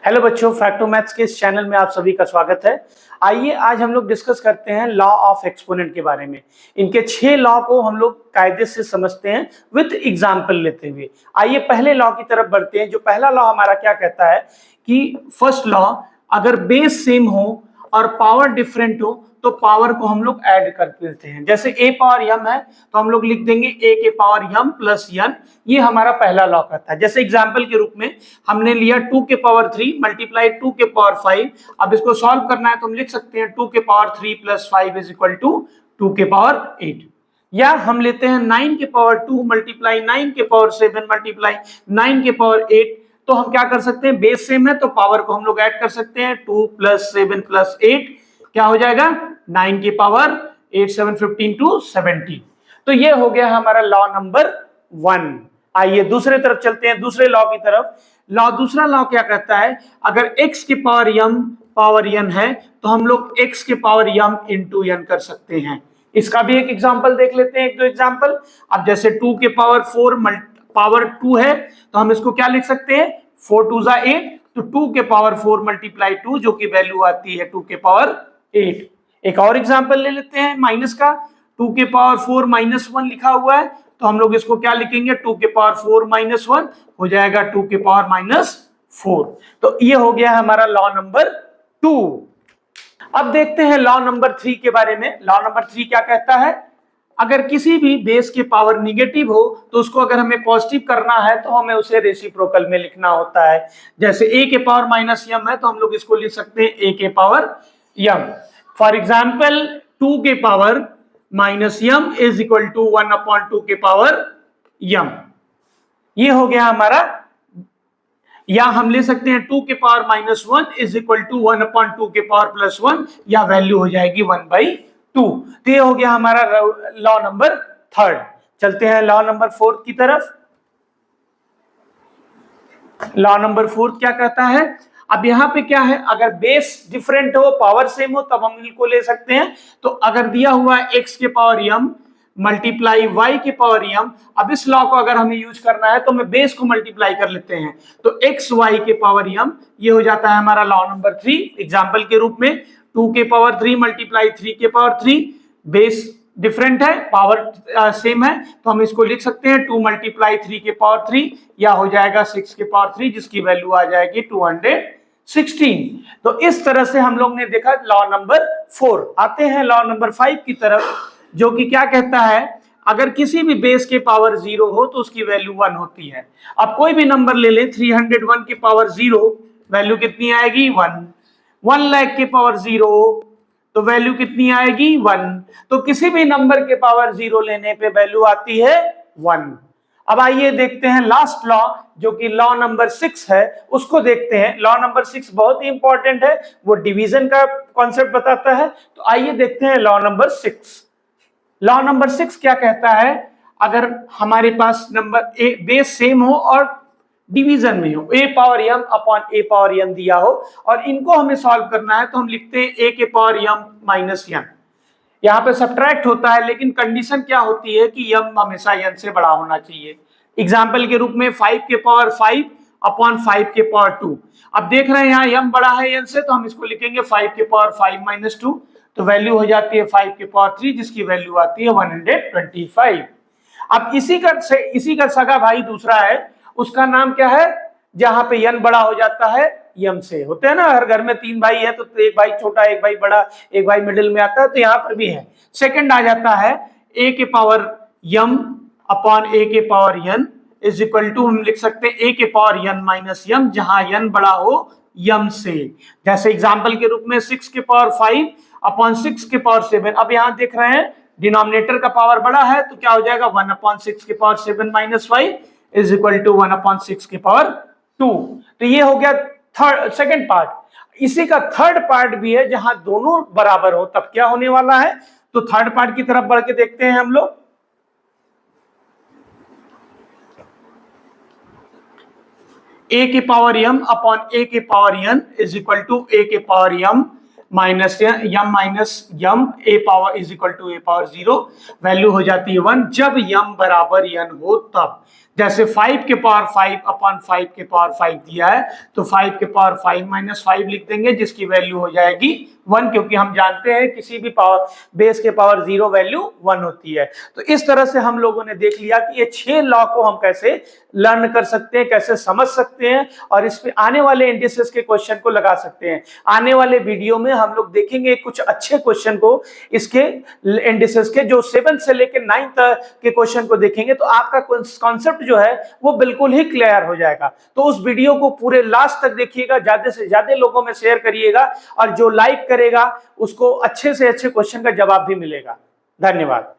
Hello बच्चों, facto maths के इस चैनल में आप सभी का स्वागत है। आइए आज हम लोग डिस्कस करते हैं लॉ ऑफ एक्सपोनेंट के बारे में। इनके 6 लॉ को हम लोग कायदे से समझते हैं विद एग्जांपल लेते हुए। आइए पहले लॉ की तरफ बढ़ते हैं। जो पहला लॉ हमारा क्या कहता है कि फर्स्ट लॉ, अगर बेस सेम हो और पावर डिफरेंट हो तो पावर को हम लोग ऐड कर देते हैं। जैसे a पावर m है तो हम लोग लिख देंगे a के पावर m प्लस n। ये हमारा पहला लॉ कहता है। जैसे एग्जांपल के रूप में हमने लिया 2 के पावर 3 मल्टीप्लाई 2 के पावर 5। अब इसको सॉल्व करना है तो हम लिख सकते हैं 2 के power 3 plus 5 is equal to 2 के पावर 8। या हम लेते हैं 9 के पावर 2 मल्टीप्लाई 9 के पावर 7 मल्टीप्लाई 9 के पावर 8। तो हम क्या कर सकते हैं, बेस सेम है तो पावर को हम लोग ऐड कर सकते हैं। 2 प्लस 7 प्लस 8 क्या हो जाएगा 9 की पावर 8 7 15 टू 70। तो ये हो गया हमारा लॉ नंबर 1। आइए दूसरे तरफ चलते हैं, दूसरे लॉ की तरफ। दूसरा लॉ क्या कहता है, अगर x के पावर m पावर n है तो हम लोग x के पावर m इंटू n कर सकते हैं। इसका भी एक एग्जांपल देख लेते हैं, एक दो एग्जांपल। अब जैसे 2 के पावर 4 पावर 2 है तो हम इसको क्या लिख सकते हैं, 4 2 8। तो 2 के पावर 4 मल्टीप्लाई 2 जो कि वैल्यू आती है 2 के पावर 8। एक और एग्जांपल ले लेते हैं माइनस का। 2 के पावर 4 माइनस 1 लिखा हुआ है तो हम लोग इसको क्या लिखेंगे, 2 के पावर 4 माइनस 1 हो जाएगा 2 के पावर माइनस 4। तो ये हो गया हमारा लॉ नंबर 2। अब देखते हैं लॉ नंबर 3 के बारे में। लॉ नंबर 3 क्या कहता है, अगर किसी भी बेस के पावर निगेटिव हो तो उसको अगर हमें पॉजिटिव करना है तो हमें उसे रेसिप्रोकल में लिखना होता है। जैसे a के पावर माइनस m है तो हम लोग इसको लिख सकते हैं a के पावर m। फॉर एग्जाम्पल 2 के power minus m is equal to 1/2 के पावर m। ये हो गया हमारा। या हम ले सकते हैं 2 के power minus 1 is equal to 1/2 के पावर प्लस 1, या वैल्यू हो जाएगी 1/2। तो ये हो गया हमारा लॉ नंबर 3। चलते हैं लॉ नंबर 4 की तरफ। लॉ नंबर 4 क्या कहता है, अब यहां पे क्या है, अगर बेस डिफरेंट हो पावर सेम हो तब हम इनको ले सकते हैं। तो अगर दिया हुआ है x के पावर m मल्टीप्लाई y के पावर m, अब इस लॉ को अगर हमें यूज करना है तो हमें बेस को मल्टीप्लाई कर लेते हैं। तो x y के पावर m ये हो जाता है हमारा लॉ नंबर 3। एग्जांपल के रूप में 2 के पावर 3 मल्टीप्लाई 3 के पावर 3, बेस डिफरेंट है पावर सेम है तो हम इसको लिख सकते हैं 2 मल्टीप्लाई 3 के पावर 3, या हो जाएगा 6 के पावर 3 जिसकी वैल्यू आ जाएगी 216। तो इस तरह से हम लोग ने देखा लॉ नंबर 4। आते हैं लॉ नंबर 5 की तरफ, जो कि क्या कहता है, अगर किसी भी बेस के पावर 0 हो तो उसकी वैल्यू 1 होती है। अब कोई भी नंबर ले लें, 301 के पावर 0 वैल्यू कितनी आएगी 1। 1 लाख के पावर 0 तो वैल्यू कितनी आएगी 1। तो किसी भी नंबर के पावर 0 लेने पे वैल्यू आती है 1। अब आइए देखते हैं लास्ट लॉ, जो कि लॉ नंबर 6 है, उसको देखते हैं। लॉ नंबर 6 बहुत ही इंपॉर्टेंट है, वो डिवीजन का कॉन्सेप्ट बताता है। तो आइए देखते हैं लॉ नंबर 6। लॉ नंबर 6 क्या कहता है, अगर हमारे पास नंबर ए बेस सेम हो और डिवीजन में हो, a power m upon a power n दिया हो और इनको हमें सॉल्व करना है तो हम लिखते हैं a के पावर m माइनस n। यहाँ पे सब्ट्रैक्ट होता है लेकिन कंडीशन क्या होती है कि m हमेशा n से बड़ा होना चाहिए। एग्जाम्पल के रूप में 5 के पावर 5 अपॉन 5 के पावर 2। अब देख रहे हैं यहाँ m बड़ा है n से तो हम इसको लिखेंगे 5 के पावर 5 माइनस 2, तो वैल्यू हो जाती है 5 के पावर 3 जिसकी वैल्यू आती है 125। अब इसी का सगा भाई दूसरा है, उसका नाम क्या है, जहां पे n बड़ा हो जाता है m से। होते हैं ना, हर घर में 3 भाई है तो एक भाई छोटा, एक भाई बड़ा, एक भाई मिडिल में आता है, तो यहाँ पर भी है। सेकंड आ जाता है a के पावर m अपॉन a के power n is equal to, हम लिख सकते हैं a के पावर n माइनस m, जहां n बड़ा हो m से। जैसे एग्जाम्पल के रूप में 6 के पावर 5 अपॉन 6 के पावर 7। अब यहाँ देख रहे हैं डिनोमिनेटर का पावर बड़ा है तो क्या हो जाएगा 1/6 के power 7 minus 5 is equal to 1/6 के पावर 2। तो ये हो गया सेकंड पार्ट। इसी का थर्ड पार्ट भी है, जहां दोनों बराबर हो तब क्या होने वाला है। तो थर्ड पार्ट की तरफ बढ़ के देखते हैं हम लोग। a के पावर m अपॉन a के power n is equal to a के power m minus m a power is equal to a power 0, value हो जाती है 1 जब m बराबर n हो तब। जैसे 5 के पावर 5 अपॉन 5 के पावर 5 दिया है तो 5 के पावर 5 माइनस 5 लिख देंगे, जिसकी वैल्यू हो जाएगी 1, क्योंकि हम जानते हैं किसी भी पावर बेस के पावर 0 वैल्यू 1 होती है। तो इस तरह से हम लोगों ने देख लिया कि ये 6 लॉ को हम कैसे लर्न कर सकते हैं, कैसे समझ सकते हैं और इस पे आने वाले इंडिसेस के क्वेश्चन को लगा सकते हैं। आने वाले वीडियो में हम लोग देखेंगे कुछ अच्छे क्वेश्चन को, इसके इंडिसेस के, जो 7 से लेकर 9 तक के क्वेश्चन को देखेंगे तो आपका कॉन्सेप्ट जो है वो बिल्कुल ही क्लियर हो जाएगा। तो उस वीडियो को पूरे लास्ट तक देखिएगा, ज्यादा से ज्यादा लोगों में शेयर करिएगा और जो लाइक करेगा उसको अच्छे से अच्छे क्वेश्चन का जवाब भी मिलेगा। धन्यवाद।